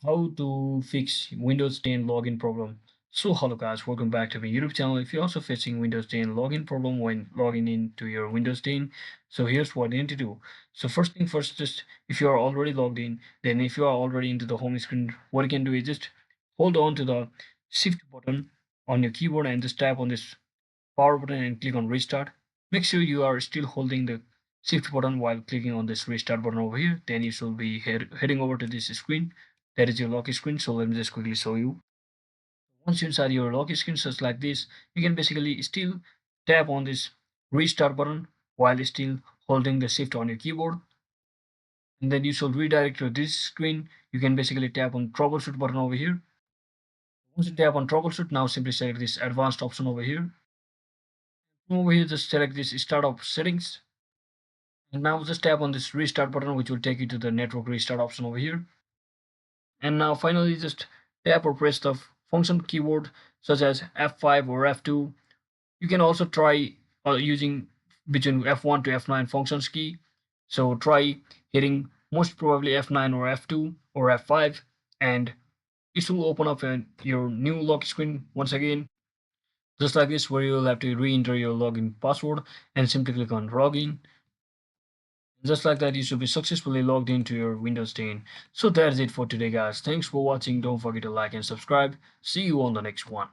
How to fix Windows 10 login problem. So hello guys, welcome back to my YouTube channel. If you're also facing Windows 10 login problem when logging into your Windows 10, so here's what you need to do. So first thing first, just if you are already logged in, then if you are already into the home screen, what you can do is just hold on to the shift button on your keyboard and just tap on this power button and click on restart. Make sure you are still holding the shift button while clicking on this restart button over here. Then you should be heading over to this screen. That is your lock screen. So let me just quickly show you. Once you're inside your lock screen, just like this, you can basically still tap on this restart button while still holding the shift on your keyboard. And then you should redirect to this screen. You can basically tap on troubleshoot button over here. Once you tap on troubleshoot, now simply select this advanced option over here. Over here, just select this startup settings. And now just tap on this restart button, which will take you to the network restart option over here. And now finally just tap or press the function keyboard such as F5 or F2. You can also try using between F1 to F9 functions key. So try hitting most probably F9 or F2 or F5, and it will open up your new lock screen once again, just like this, where you'll have to re-enter your login password and simply click on login. Just like that, you should be successfully logged into your Windows 10. So that's it for today, guys. Thanks for watching. Don't forget to like and subscribe. See you on the next one.